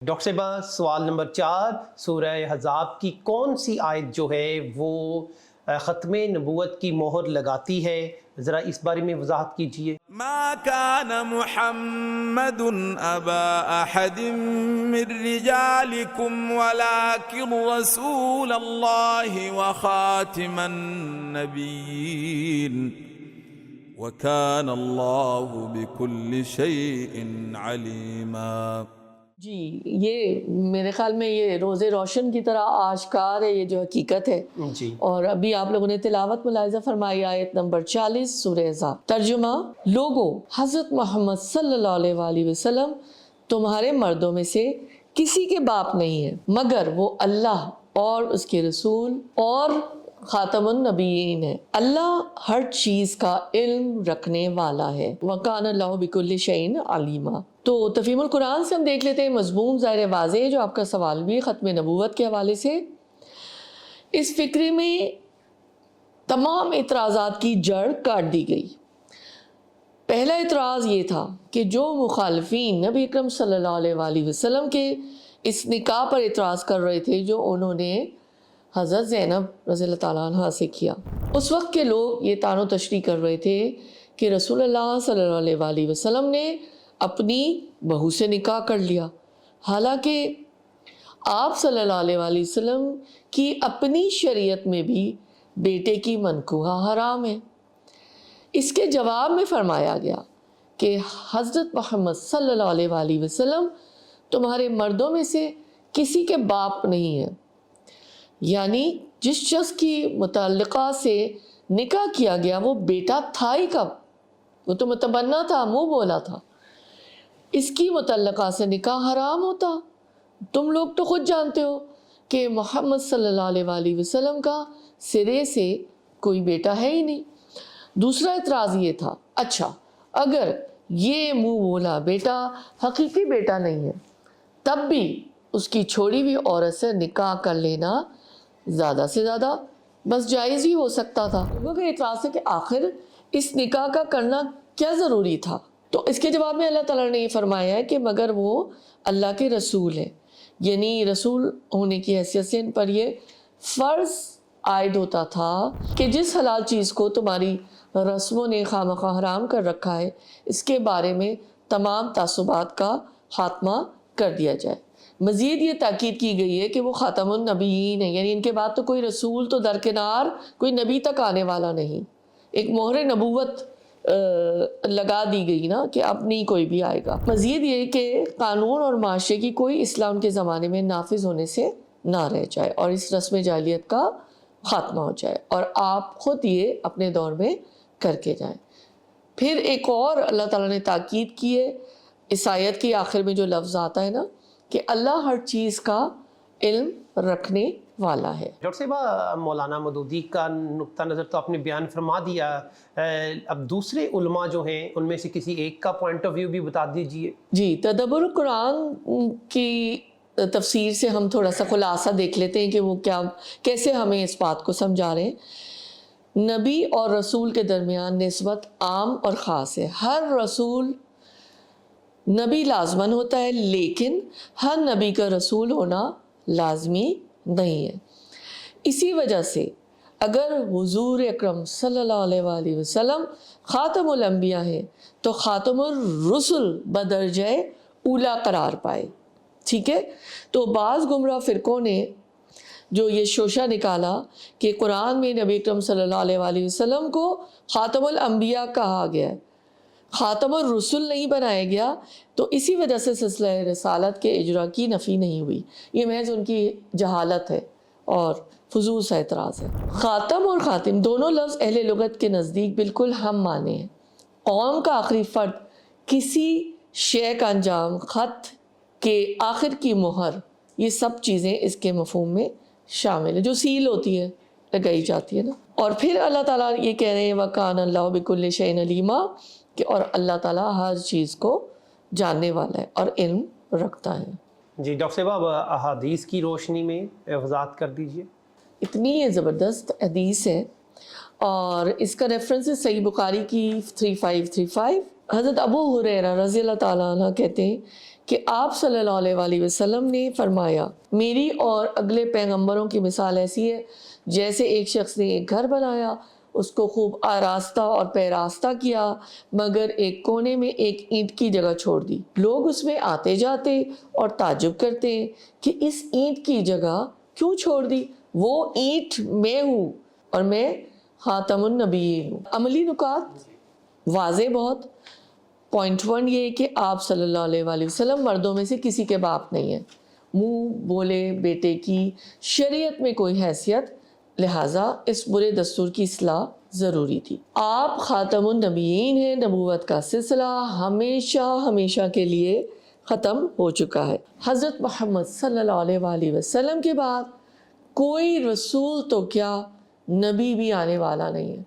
Doctor صاحبہ سوال number 4 سورہ حزاب کی کون سی آیت جو ہے وہ ختم نبوت کی مہر لگاتی ہے؟ ذرا اس بارے میں وضاحت کیجئے۔ ما كان محمد أبا أحد من رجالكم ولكن رسول الله وخاتم النبيين وكان الله بكل شيء عليما۔ جی یہ میرے خیال میں یہ روز روشن کی طرح آشکار ہے، یہ جو حقیقت ہے جی اور ابھی آپ لوگوں نے تلاوت ملاحظہ فرمائی آیت نمبر 40 سورہ حزاب۔ ترجمہ: لوگوں، حضرت محمد صلی اللہ علیہ وآلہ وسلم تمہارے مردوں میں سے کسی کے باپ نہیں ہے مگر وہ اللہ اور اس کے رسول اور خاتم النبیین ہے۔ اللہ ہر چیز کا علم رکھنے والا ہے۔ وَكَانَ اللَّهُ بِكُلِّ شَيْءٍ عَلِيمًا۔ تو تفہیم القرآن سے ہم دیکھ لیتے ہیں مضمون ظاہر واضح ہے، جو آپ کا سوال بھی ختم نبوت کے حوالے سے۔ اس فکرے میں تمام اعتراضات کی جڑ کاٹ دی گئی۔ پہلا اعتراض یہ تھا کہ جو مخالفین نبی اکرم صلی اللہ علیہ وآلہ وسلم کے اس نکاح پر اعتراض کر رہے تھے جو انہوں نے حضرت زینب رضی اللہ تعالیٰ عنہ سے کیا، اس وقت کے لوگ یہ طعن و تشریح کر رہے تھے کہ رسول اللہ صلی اللہ علیہ وآلہ وسلم نے اپنی بہو سے نکاح کر لیا، حالانکہ آپ صلی اللہ علیہ وآلہ وسلم کی اپنی شریعت میں بھی بیٹے کی منکوحہ حرام ہے۔ اس کے جواب میں فرمایا گیا کہ حضرت محمد صلی اللہ علیہ وآلہ وسلم تمہارے مردوں میں سے کسی کے باپ نہیں ہے، یعنی جس شخص کی متعلقہ سے نکاح کیا گیا وہ بیٹا تھا ہی کب، وہ تو متبنہ تھا، منہ بولا تھا، اس کی متعلقہ سے نکاح حرام ہوتا۔ تم لوگ تو خود جانتے ہو کہ محمد صلی اللہ علیہ وآلہ وسلم کا سرے سے کوئی بیٹا ہے ہی نہیں۔ دوسرا اعتراض یہ تھا، اچھا اگر یہ منہ بولا بیٹا حقیقی بیٹا نہیں ہے تب بھی اس کی چھوڑی ہوئی عورت سے نکاح کر لینا زیادہ سے زیادہ بس جائز ہی ہو سکتا تھا۔ لوگوں کا اعتراض ہے کہ آخر اس نکاح کا کرنا کیا ضروری تھا؟ تو اس کے جواب میں اللہ تعالیٰ نے یہ فرمایا ہے کہ مگر وہ اللہ کے رسول ہیں، یعنی رسول ہونے کی حیثیت سے ان پر یہ فرض عائد ہوتا تھا کہ جس حلال چیز کو تمہاری رسموں نے خامخواہ حرام کر رکھا ہے اس کے بارے میں تمام تعصبات کا خاتمہ کر دیا جائے۔ مزید یہ تاکید کی گئی ہے کہ وہ خاتم النبیین ہیں، یعنی ان کے بعد تو کوئی رسول تو درکنار، کوئی نبی تک آنے والا نہیں، ایک مہر نبوت لگا دی گئی نا کہ اب نہیں کوئی بھی آئے گا۔ مزید یہ کہ قانون اور معاشرے کی کوئی اسلام کے زمانے میں نافذ ہونے سے نہ رہ جائے اور اس رسم جاہلیت کا خاتمہ ہو جائے اور آپ خود یہ اپنے دور میں کر کے جائیں۔ پھر ایک اور اللہ تعالیٰ نے تاکید کی ہے اس آیت کی آخر میں جو لفظ آتا ہے نا کہ اللہ ہر چیز کا علم رکھنے والا ہے۔ ڈاکٹر صاحبہ مولانا مودودی کا نقطہ نظر تو آپ نے بیان فرما دیا، اب دوسرے علماء جو ہیں ان میں سے کسی ایک کا پوائنٹ آف ویو بھی بتا دیجئے۔ جی، تدبر قرآن کی تفسیر سے ہم تھوڑا سا خلاصہ دیکھ لیتے ہیں کہ وہ کیسے ہمیں اس بات کو سمجھا رہے ہیں۔ نبی اور رسول کے درمیان نسبت عام اور خاص ہے، ہر رسول نبی لازماً ہوتا ہے لیکن ہر نبی کا رسول ہونا لازمی نہیں ہے۔ اسی وجہ سے اگر حضور اکرم صلی اللہ علیہ وآلہ وسلم خاتم الانبیاء ہیں تو خاتم الرسل بدرجہ اولا قرار پائے، ٹھیک ہے؟ تو بعض گمراہ فرقوں نے جو یہ شوشہ نکالا کہ قرآن میں نبی اکرم صلی اللہ علیہ وآلہ وسلم کو خاتم الانبیاء کہا گیا ہے، خاتم الرسل نہیں بنایا گیا، تو اسی وجہ سے سلسلہ رسالت کے اجرا کی نفی نہیں ہوئی۔ یہ محض ان کی جہالت ہے اور فضول سا اعتراض ہے۔ خاتم اور خاتم دونوں لفظ اہل لغت کے نزدیک بالکل ہم معنی ہیں۔ قوم کا آخری فرد، کسی شے کا انجام، خط کے آخر کی مہر، یہ سب چیزیں اس کے مفہوم میں شامل ہیں، جو سیل ہوتی ہے، لگائی جاتی ہے نا۔ اور پھر اللہ تعالیٰ یہ کہہ رہے ہیں وَكَانَ اللَّهُ بِكُلِّ شَيْءٍ عَلِيمًا کہ اور اللہ تعالیٰ ہر چیز کو جاننے والا ہے اور علم رکھتا ہے۔ جی ڈاکٹر صاحبہ اب احادیث کی روشنی میں وضاحت کر دیجئے۔ اتنی یہ زبردست حدیث ہے اور اس کا ریفرنس ہے صحیح بخاری کی 3535۔ حضرت ابو ہریرہ رضی اللہ تعالیٰ عنہ کہتے ہیں کہ آپ صلی اللہ علیہ وسلم نے فرمایا میری اور اگلے پیغمبروں کی مثال ایسی ہے جیسے ایک شخص نے ایک گھر بنایا، اس کو خوب آراستہ اور پیراستہ کیا، مگر ایک کونے میں ایک اینٹ کی جگہ چھوڑ دی۔ لوگ اس میں آتے جاتے اور تعجب کرتے ہیں کہ اس اینٹ کی جگہ کیوں چھوڑ دی؟ وہ اینٹ میں ہوں اور میں خاتم النبیین ہوں۔ عملی نکات واضح بہت۔ پوائنٹ 1 یہ کہ آپ صلی اللہ علیہ وسلم مردوں میں سے کسی کے باپ نہیں ہیں، منہ بولے بیٹے کی شریعت میں کوئی حیثیت، لہٰذا اس برے دستور کی اصلاح ضروری تھی۔ آپ خاتم النبیین ہیں، نبوت کا سلسلہ ہمیشہ ہمیشہ کے لیے ختم ہو چکا ہے۔ حضرت محمد صلی اللہ علیہ وسلم کے بعد کوئی رسول تو کیا نبی بھی آنے والا نہیں ہے۔